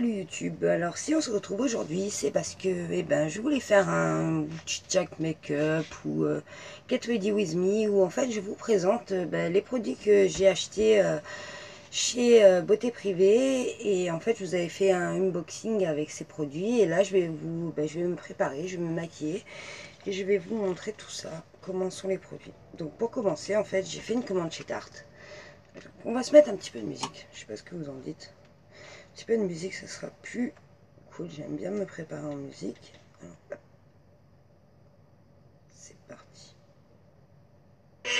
Salut YouTube, alors si on se retrouve aujourd'hui, c'est parce que je voulais faire un Jack Makeup ou Get Ready With Me, où en fait je vous présente les produits que j'ai achetés chez Beauté Privée, et en fait je vous avais fait un unboxing avec ces produits, et là je vais je vais me préparer, je vais me maquiller, et je vais vous montrer tout ça, comment sont les produits. Donc pour commencer, en fait j'ai fait une commande chez Tarte. On va se mettre un petit peu de musique, je sais pas ce que vous en dites. Un petit peu de musique, ça sera plus cool. J'aime bien me préparer en musique. Alors, c'est parti. Je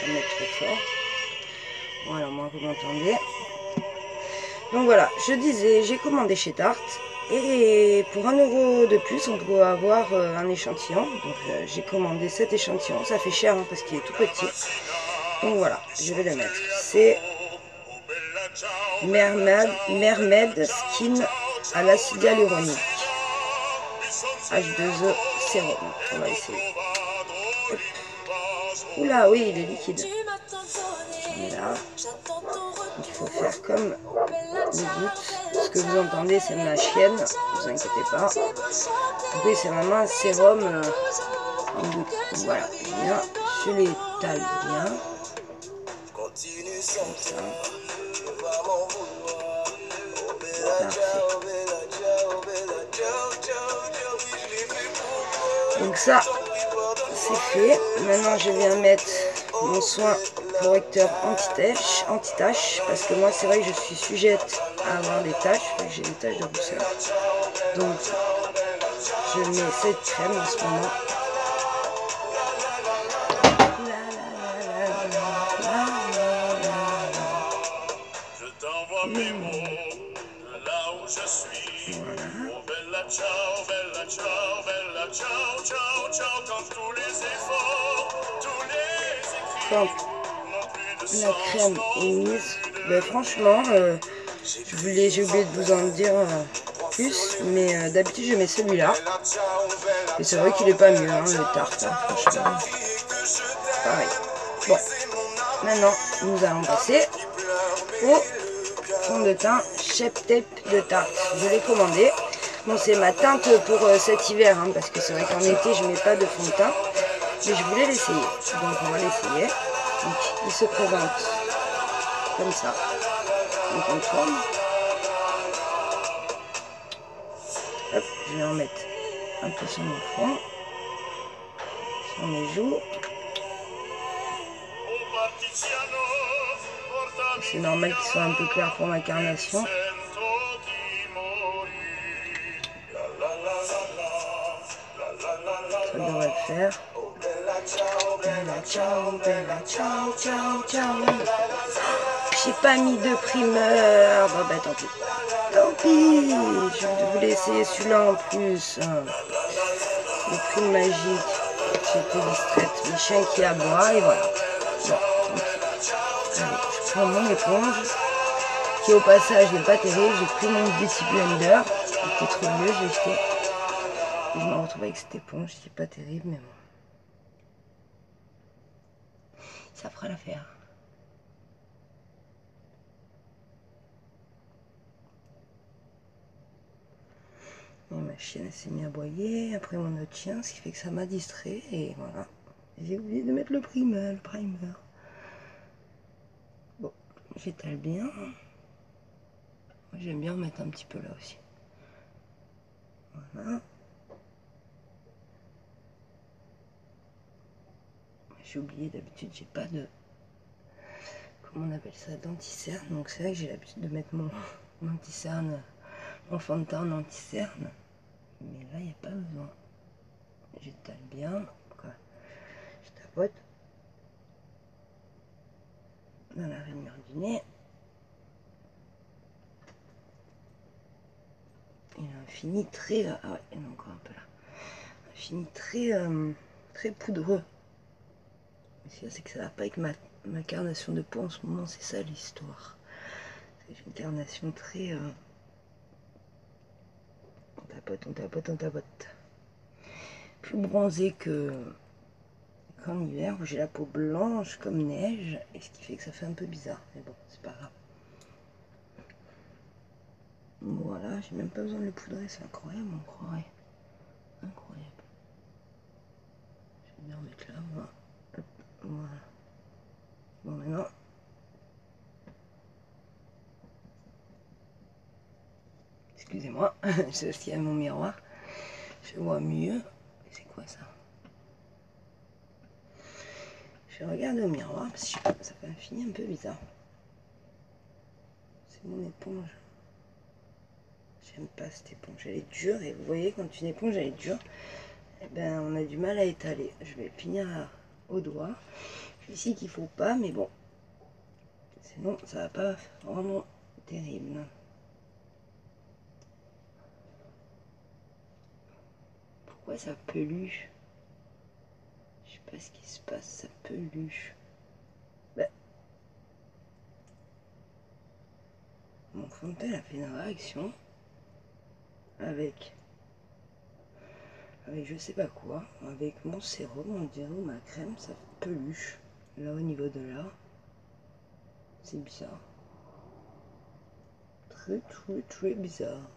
vais pas mettre trop fort. Voilà, moi vous m'entendez. Donc voilà, je disais, j'ai commandé chez Tarte. Et pour 1 € de plus, on peut avoir un échantillon. Donc j'ai commandé cet échantillon. Ça fait cher hein, parce qu'il est tout petit. Donc voilà, je vais le mettre. C'est Mermaid Skin à l'acide hyaluronique. H2O sérum. On va essayer. Hop. Oula, oui, il est liquide. J'en mets là. Donc, il faut faire comme les gouttes. Ce que vous entendez, c'est ma chienne. Ne vous inquiétez pas. Oui, c'est vraiment un sérum en gouttes. Donc voilà, je l'étale bien. Comme ça. Parfait. Donc ça, c'est fait. Maintenant, je viens mettre mon soin correcteur anti-tache, parce que moi, c'est vrai que je suis sujette à avoir des taches, j'ai des taches de rousseur. Donc, je mets cette crème en ce moment. Quand la crème est mise, franchement, j'ai oublié de vous en dire plus, mais d'habitude je mets celui-là. Et c'est vrai qu'il est pas mieux, hein, le Tarte, hein, franchement. Pareil. Bon, maintenant nous allons passer au fond de teint Shape Tape de Tarte. Je l'ai commandé. Bon, c'est ma teinte pour cet hiver, hein, parce que c'est vrai qu'en été je mets pas de fond de teint, mais je voulais l'essayer. Donc on va l'essayer. Donc il se présente comme ça. Donc on tourne. Hop, je vais en mettre un peu sur mon front, sur mes joues. C'est normal qu'il soit un peu clair pour ma carnation. Ça devrait le faire. J'ai pas mis de primeur. Bon bah tant pis. Tant pis. Je voulais essayer celui-là en plus. Le prime magique. J'étais distraite. Le chien qui aboie et voilà. Bon, tant pis. Allez, je prends mon éponge. Qui au passage n'est pas terrible. J'ai pris mon Beauty Blender. C'était trop vieux, j'ai jeté. Et je me retrouve avec cette éponge qui est pas terrible, mais bon. Ça fera l'affaire. Et ma chienne s'est mise à aboyer, après mon autre chien, ce qui fait que ça m'a distrait, et voilà. J'ai oublié de mettre le primer. Bon, j'étale bien. J'aime bien en mettre un petit peu là aussi. Voilà. J'ai oublié, d'habitude j'ai pas de... Comment on appelle ça, d'anti-cerne. Donc c'est vrai que j'ai l'habitude de mettre mon anti-cerne, mon fond de teint en anti-cerne. Mais là, il n'y a pas besoin. J'étale bien. Quoi. Je tapote dans la rainure du nez. Il a un fini très... Ah ouais, il y en a encore un peu là. Un fini très, très poudreux. Mais c'est que ça va pas avec ma carnation de peau en ce moment, c'est ça l'histoire. J'ai une carnation très... On tapote. Plus bronzée qu'en hiver, où j'ai la peau blanche comme neige, et ce qui fait que ça fait un peu bizarre. Mais bon, c'est pas grave. Voilà, j'ai même pas besoin de le poudrer, c'est incroyable, on croirait. Incroyable. Je vais bien remettre là, moi. Hop, voilà. Bon, maintenant. Excusez-moi, c'est aussi à mon miroir. Je vois mieux. C'est quoi ça? Je regarde au miroir parce que ça fait un fini un peu bizarre. C'est mon éponge. J'aime pas cette éponge, elle est dure. Et vous voyez, quand une éponge elle est dure, eh ben, on a du mal à étaler. Je vais finir au doigt. Ici qu'il faut pas, mais bon. Sinon, ça va pas vraiment terrible. Pourquoi ça peluche? Je sais pas ce qui se passe, ça peluche. Bah, mon fond de teint a fait une réaction avec je sais pas quoi, avec mon sérum, on dirait, ou ma crème, ça peluche. Là, au niveau de là, c'est bizarre. Très, très, très bizarre.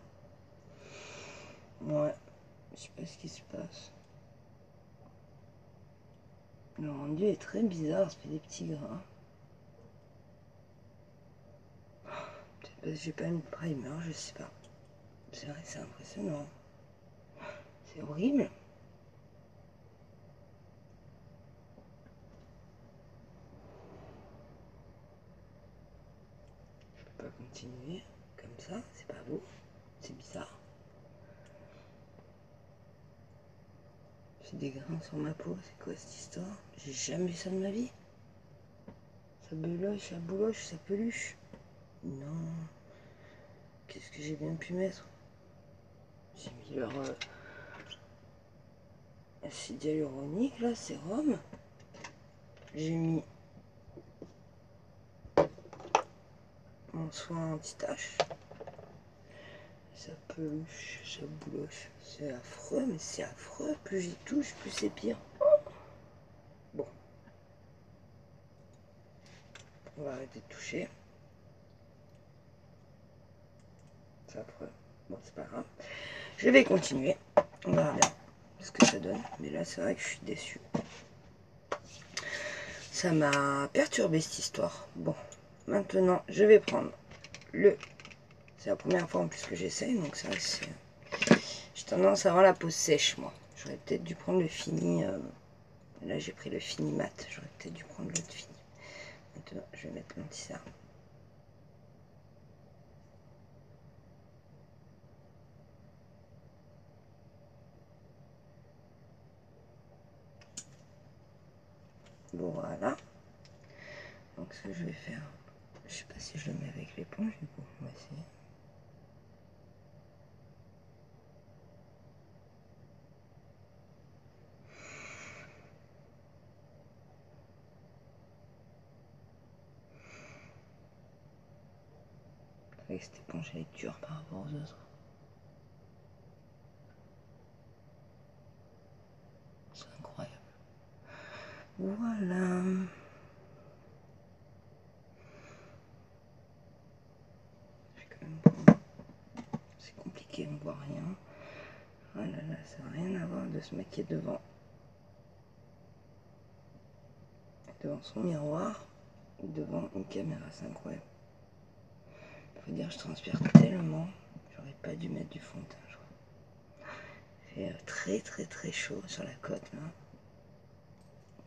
Ouais, je sais pas ce qui se passe. Le rendu est très bizarre, ça fait des petits grains. Peut-être parce que j'ai pas mis de primer, je sais pas. C'est vrai, c'est impressionnant. C'est horrible. Je peux pas continuer comme ça, c'est pas beau. C'est bizarre. J'ai des grains sur ma peau, c'est quoi cette histoire? J'ai jamais vu ça de ma vie. Ça beloche, ça bouloche, ça peluche. Non. Qu'est-ce que j'ai bien pu mettre? J'ai mis leur acide hyaluronique, là, sérum. J'ai mis mon soin anti-tache. Ça peluche, ça bouloche. C'est affreux, mais c'est affreux. Plus j'y touche, plus c'est pire. Bon. On va arrêter de toucher. C'est affreux. Bon, c'est pas grave. Je vais continuer. On verra bien ce que ça donne. Mais là, c'est vrai que je suis déçue. Ça m'a perturbé cette histoire. Bon, maintenant, je vais prendre le... C'est la première fois en plus que j'essaye, donc c'est vrai que j'ai tendance à avoir la peau sèche, moi. J'aurais peut-être dû prendre le fini. Là, j'ai pris le fini mat. J'aurais peut-être dû prendre l'autre fini. Maintenant, je vais mettre l'anti-cerne. Voilà. Donc, ce que je vais faire, je sais pas si je le mets avec l'éponge, du coup, on va essayer. Avec cette éponge, elle est dure par rapport aux autres. C'est incroyable. Voilà. Je vais quand même prendre... C'est compliqué, on voit rien. Oh là là, ça n'a rien à voir de se maquiller devant son miroir ou devant une caméra, c'est incroyable. Faut dire, je transpire tellement, j'aurais pas dû mettre du fond de teint, je crois. Il fait très très très chaud sur la côte là,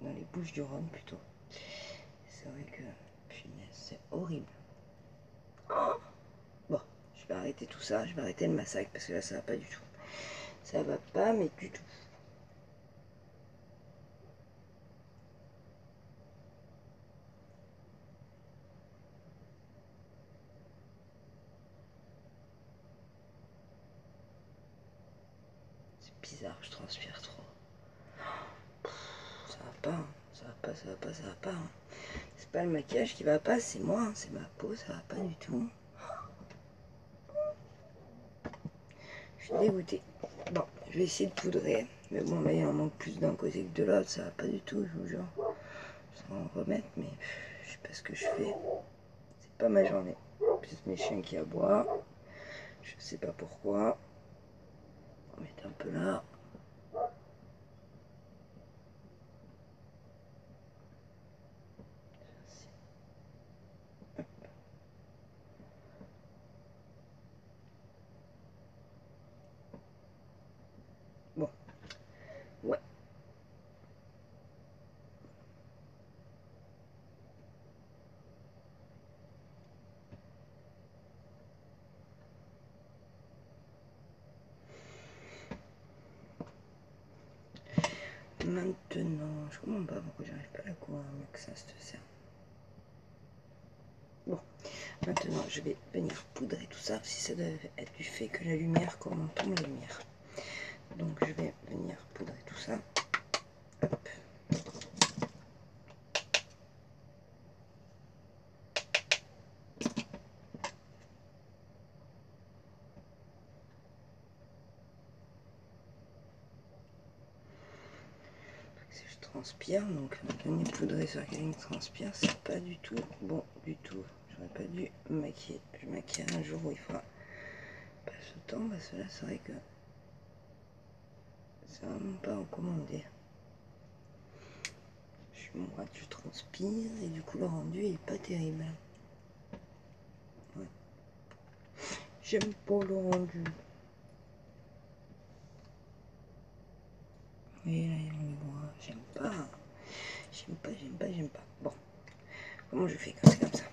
dans les Bouches du Rhône plutôt. C'est vrai que, punaise, c'est horrible. Oh, bon, je vais arrêter tout ça, je vais arrêter le massacre parce que là ça va pas du tout. Ça va pas, mais du tout. C'est bizarre, je transpire trop. Ça va pas, hein. Ça va pas, ça va pas, ça va pas. Hein. C'est pas le maquillage qui va pas, c'est moi, hein. C'est ma peau, ça va pas du tout. Je suis dégoûtée. Bon, je vais essayer de poudrer. Mais bon, là, il en manque plus d'un côté que de l'autre, ça va pas du tout, je vous jure. Je vais en remettre, mais je sais pas ce que je fais. C'est pas ma journée. Plus mes chiens qui aboient. Je sais pas pourquoi. On va mettre un peu là. Bon, ouais. Maintenant, je comprends pas pourquoi j'arrive pas à la couvrir mieux que ça, cette serre. Bon, maintenant je vais venir poudrer tout ça, si ça doit être du fait que la lumière, comment tombe la lumière. Donc je vais venir poudrer tout ça. Hop. Si je transpire, donc venir poudrer sur quelqu'un qui transpire, c'est pas du tout bon du tout. J'aurais pas dû me maquiller. Je maquillerai un jour où il fera pas ce temps, parce que là c'est vrai que c'est vraiment pas recommandé. Je suis moite, je transpire et du coup le rendu est pas terrible. Ouais. J'aime pas le rendu. Et là on le voit, j'aime pas. J'aime pas, j'aime pas, j'aime pas. Bon, comment je fais quand c'est comme ça?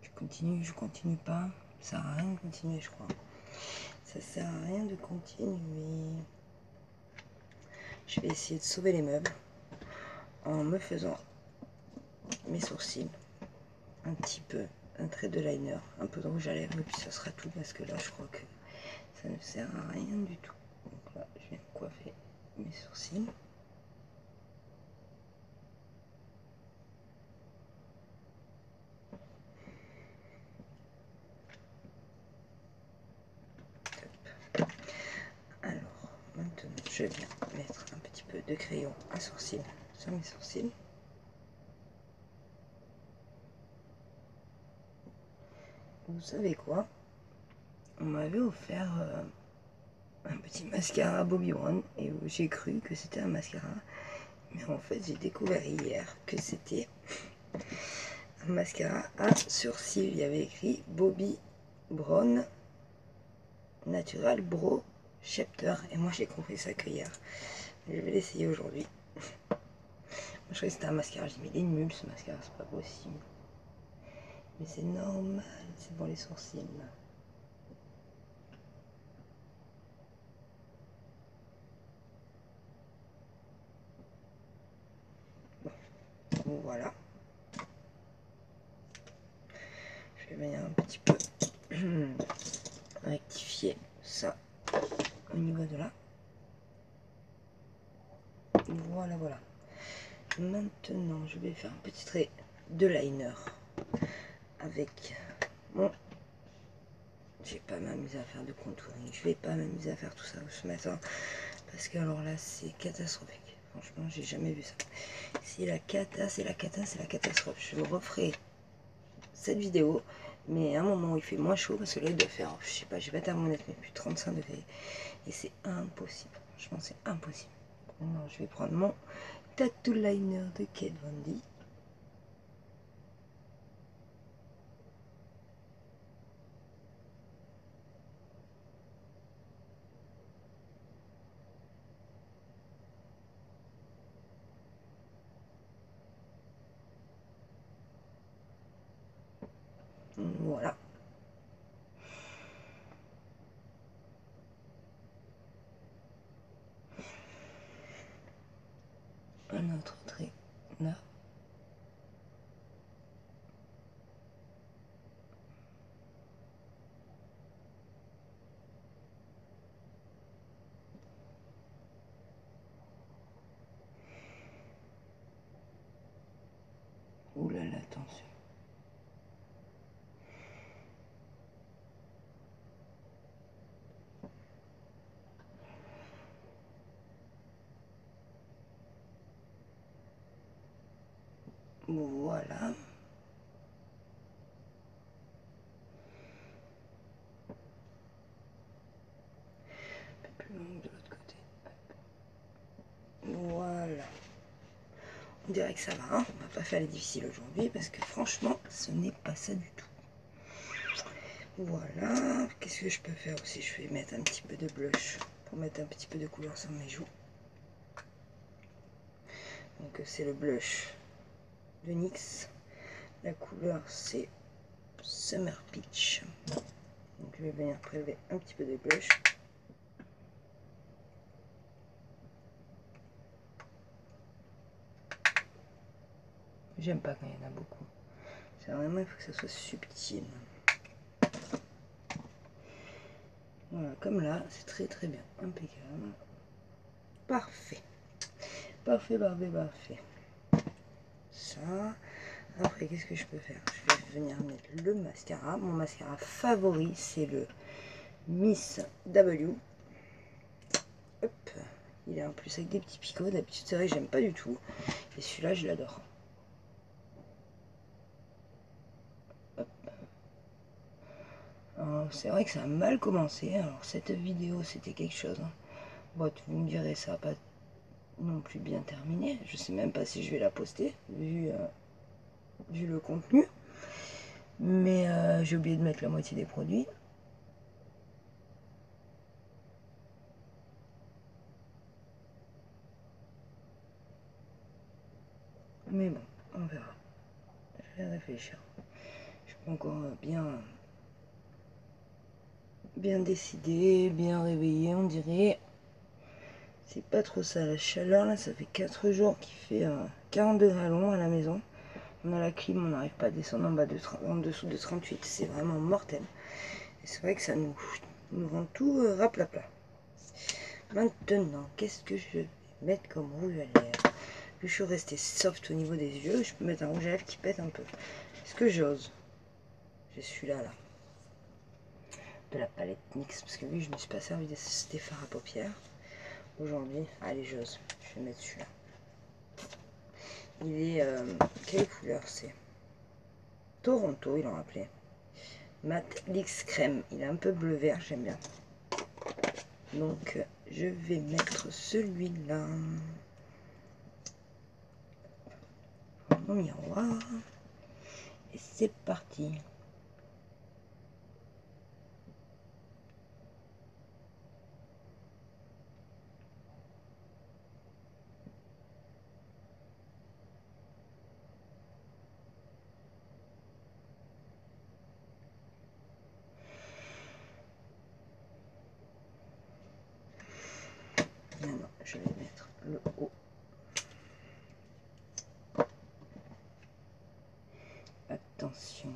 Je continue pas. Ça sert à rien de continuer, je crois. Ça sert à rien de continuer. Je vais essayer de sauver les meubles en me faisant mes sourcils, un petit peu, un trait de liner, un peu de rouge à lèvres, et puis ça sera tout parce que là je crois que ça ne sert à rien du tout. Donc là, je viens coiffer mes sourcils. Alors, maintenant, je viens mettre un petit peu de crayon à sourcils sur mes sourcils. Vous savez quoi? On m'avait offert un petit mascara Bobbi Brown et j'ai cru que c'était un mascara. Mais en fait, j'ai découvert hier que c'était un mascara à sourcils. Il y avait écrit Bobbi Brown Natural Brow Shapter. Et moi, j'ai compris ça que hier. Je vais l'essayer aujourd'hui. Je croyais que c'était un mascara. J'ai dit, mais il est nul ce mascara, c'est pas possible. Mais c'est normal, c'est pour les sourcils. Bon, voilà. Je vais venir un petit peu rectifier ça au niveau de là. Voilà, voilà. Maintenant, je vais faire un petit trait de liner avec mon... Je vais pas m'amuser à faire de contouring. Je vais pas m'amuser à faire tout ça ce matin. Parce que alors là, c'est catastrophique. Franchement, j'ai jamais vu ça. C'est la cata, c'est la cata, c'est la catastrophe. Je referai cette vidéo, mais à un moment où il fait moins chaud, parce que là, il doit faire, je sais pas, j'ai pas thermomètre, mais plus de 35 degrés. Et c'est impossible. Franchement, c'est impossible. Maintenant, je vais prendre mon tattoo liner de Kate Von D. Voilà. Un autre trait là. Ouh là là, attention. Voilà. On dirait que ça va, hein. On va pas faire les difficiles aujourd'hui parce que franchement, ce n'est pas ça du tout. Voilà, qu'est-ce que je peux faire aussi? Je vais mettre un petit peu de blush pour mettre un petit peu de couleur sur mes joues. Donc c'est le blush de NYX. La couleur c'est Summer Peach. Donc je vais venir prélever un petit peu de blush. J'aime pas quand il y en a beaucoup. C'est vraiment, il faut que ça soit subtil. Voilà, comme là, c'est très très bien. Impeccable. Parfait. Parfait, parfait, parfait. Ça. Après, qu'est-ce que je peux faire? Je vais venir mettre le mascara. Mon mascara favori, c'est le Miss W. Hop. Il est en plus avec des petits picots. D'habitude, c'est vrai que j'aime pas du tout. Et celui-là, je l'adore. C'est vrai que ça a mal commencé. Alors, cette vidéo, c'était quelque chose. Hein. Bon, vous me direz, ça n'a pas non plus bien terminé. Je sais même pas si je vais la poster, vu le contenu. Mais j'ai oublié de mettre la moitié des produits. Mais bon, on verra. Je vais réfléchir. Je suis pas encore bien décidé, bien réveillé, on dirait. C'est pas trop ça, la chaleur là, ça fait 4 jours qu'il fait 40 degrés à l'ombre à la maison. On a la clim, on n'arrive pas à descendre en dessous de 38, c'est vraiment mortel. Et c'est vrai que ça nous rend tout raplapla. Maintenant, qu'est-ce que je vais mettre comme rouge à lèvres? Je suis restée soft au niveau des yeux, je peux mettre un rouge à lèvres qui pète un peu. Est-ce que j'ose? J'ai celui-là, là. De la palette NYX, parce que vu que je ne me suis pas servi des fards à paupières aujourd'hui, allez j'ose, je vais mettre celui-là. Il est, quelle couleur c'est? Toronto, ils l'ont appelé. Matte Lix Crème, il est un peu bleu vert, j'aime bien. Donc je vais mettre celui-là. Mon miroir. Et c'est parti. Maintenant, je vais mettre le haut. Attention.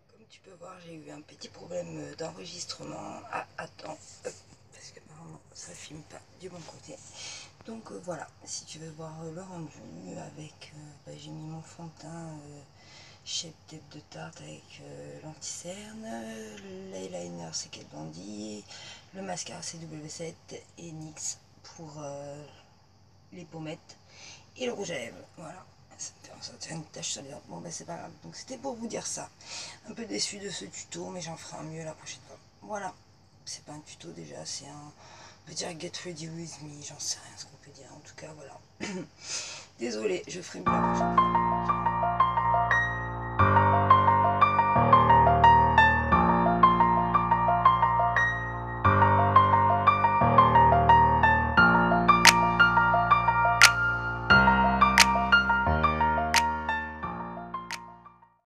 Comme tu peux voir, j'ai eu un petit problème d'enregistrement. Ah, attends, hop, parce que apparemment ça filme pas du bon côté. Donc voilà, si tu veux voir le rendu avec, j'ai mis mon fond de teint Shape Tape de Tarte avec l'anti-cerne, l'eyeliner c'est Kat Von D, le mascara c'est W7 et NYX pour les pommettes et le rouge à lèvres. Voilà, ça me fait ressortir une tache sur les dents. Bon ben c'est pas grave, donc c'était pour vous dire ça. Un peu déçu de ce tuto, mais j'en ferai un mieux la prochaine fois. Voilà, c'est pas un tuto déjà, c'est un... On peut dire get ready with me, j'en sais rien ce qu'on peut dire. En tout cas, voilà. Désolée, je ferai mieux la prochaine fois.